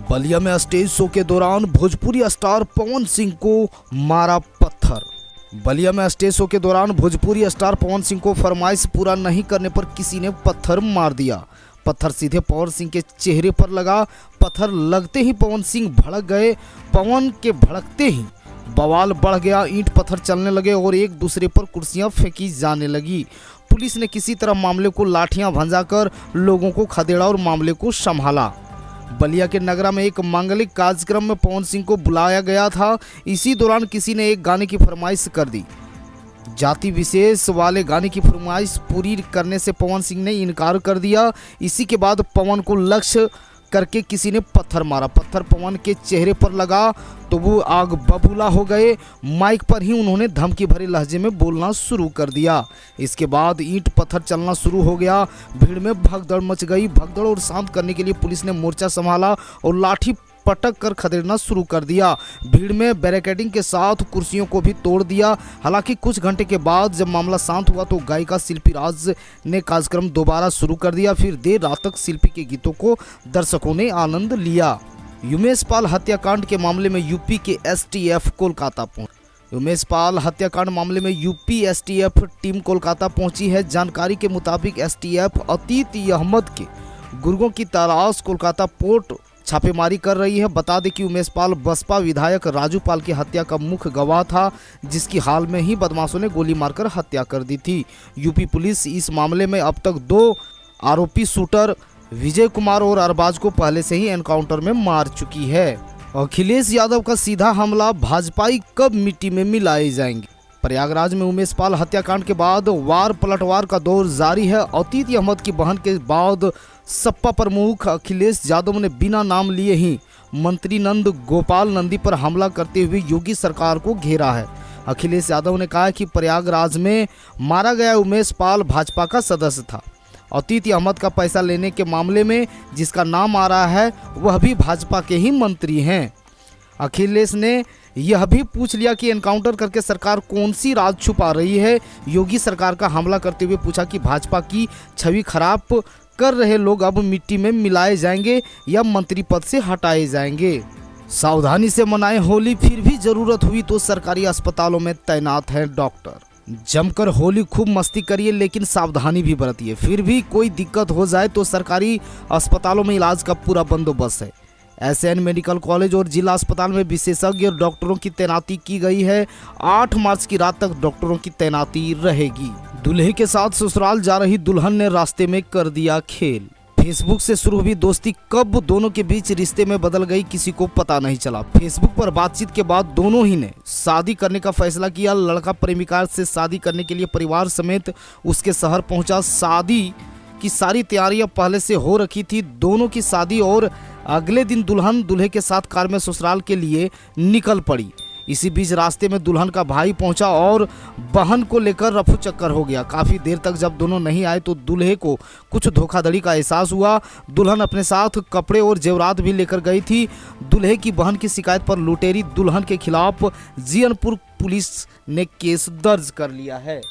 बलिया में stage show के दौरान भोजपुरी स्टार पवन सिंह को मारा पत्थर। बलिया में स्टेज शो के दौरान भोजपुरी स्टार पवन सिंह को फरमाइश पूरा नहीं करने पर किसी ने पत्थर मार दिया। पत्थर सीधे पवन सिंह के चेहरे पर लगा। पत्थर लगते ही पवन सिंह भड़क गए। पवन के भड़कते ही बवाल बढ़ गया। ईंट पत्थर चलने लगे और एक दूसरे पर कुर्सियां फेंकी जाने लगी। पुलिस ने किसी तरह मामले को लाठियां भंजाकर लोगों को खदेड़ा और मामले को संभाला। बलिया के नगरा में एक मांगलिक कार्यक्रम में पवन सिंह को बुलाया गया था। इसी दौरान किसी ने एक गाने की फरमाइश कर दी। जाति विशेष वाले गाने की फरमाइश पूरी करने से पवन सिंह ने इनकार कर दिया। इसी के बाद पवन को लक्ष्य करके किसी ने पत्थर मारा। पत्थर पवन के चेहरे पर लगा तो वो आग बबूला हो गए। माइक पर ही उन्होंने धमकी भरे लहजे में बोलना शुरू कर दिया। इसके बाद ईंट पत्थर चलना शुरू हो गया। भीड़ में भगदड़ मच गई। भगदड़ और शांत करने के लिए पुलिस ने मोर्चा संभाला और लाठी पटक कर खदेड़ना शुरू कर दिया। भीड़ में बैरिकेडिंग के साथ कुर्सियों को भी तोड़ दिया। हालांकि कुछ घंटे के बाद जब मामला शांत हुआ तो गायिका शिल्पी राज ने कार्यक्रम दोबारा शुरू कर दिया। फिर देर रात तक शिल्पी के गीतों को दर्शकों ने आनंद लिया। उमेश पाल हत्याकांड के मामले में यूपी के एसटीएफ कोलकाता पहुंची। उमेश पाल हत्याकांड मामले में यूपी एसटीएफ टीम कोलकाता पहुंची है। जानकारी के मुताबिक एसटीएफ अतीत अहमद के गुर्गों की तलाश कोलकाता पोर्ट छापेमारी कर रही है। बता दें कि उमेश पाल बसपा विधायक राजू पाल की हत्या का मुख्य गवाह था, जिसकी हाल में ही बदमाशों ने गोली मारकर हत्या कर दी थी। यूपी पुलिस इस मामले में अब तक 2 आरोपी शूटर विजय कुमार और अरबाज को पहले से ही एनकाउंटर में मार चुकी है। अखिलेश यादव का सीधा हमला, भाजपाई कब मिट्टी में मिलाए जाएंगे। प्रयागराज में उमेश पाल हत्याकांड के बाद वार पलटवार का दौर जारी है। अतीत अहमद की बहन के बाद सपा प्रमुख अखिलेश यादव ने बिना नाम लिए ही मंत्री नंद गोपाल नंदी पर हमला करते हुए योगी सरकार को घेरा है। अखिलेश यादव ने कहा कि प्रयागराज में मारा गया उमेश पाल भाजपा का सदस्य था। अतीत अहमद का पैसा लेने के मामले में जिसका नाम आ रहा है वह भी भाजपा के ही मंत्री हैं। अखिलेश ने यह भी पूछ लिया कि एनकाउंटर करके सरकार कौन सी राज छुपा रही है। योगी सरकार का हमला करते हुए पूछा कि भाजपा की छवि खराब कर रहे लोग अब मिट्टी में मिलाए जाएंगे या मंत्री पद से हटाए जाएंगे। सावधानी से मनाएं होली, फिर भी जरूरत हुई तो सरकारी अस्पतालों में तैनात हैं डॉक्टर। जमकर होली खूब मस्ती करिए, लेकिन सावधानी भी बरतिए। फिर भी कोई दिक्कत हो जाए तो सरकारी अस्पतालों में इलाज का पूरा बंदोबस्त है। एसएन मेडिकल कॉलेज और जिला अस्पताल में विशेषज्ञ डॉक्टरों की तैनाती की गई है। 8 मार्च की रात तक डॉक्टरों की तैनाती रहेगी। दूल्हे के साथ ससुराल जा रही दुल्हन ने रास्ते में कर दिया खेल। फेसबुक से शुरू हुई दोस्ती कब दोनों के बीच रिश्ते में बदल गई किसी को पता नहीं चला। फेसबुक पर बातचीत के बाद दोनों ही ने शादी करने का फैसला किया। लड़का प्रेमिका से शादी करने के लिए परिवार समेत उसके शहर पहुंचा। शादी की सारी तैयारियां पहले से हो रखी थी दोनों की शादी, और अगले दिन दुल्हन दूल्हे के साथ कार में ससुराल के लिए निकल पड़ी। इसी बीच रास्ते में दुल्हन का भाई पहुंचा और बहन को लेकर रफू चक्कर हो गया। काफ़ी देर तक जब दोनों नहीं आए तो दूल्हे को कुछ धोखाधड़ी का एहसास हुआ। दुल्हन अपने साथ कपड़े और जेवरात भी लेकर गई थी। दूल्हे की बहन की शिकायत पर लुटेरी दुल्हन के खिलाफ जीयनपुर पुलिस ने केस दर्ज कर लिया है।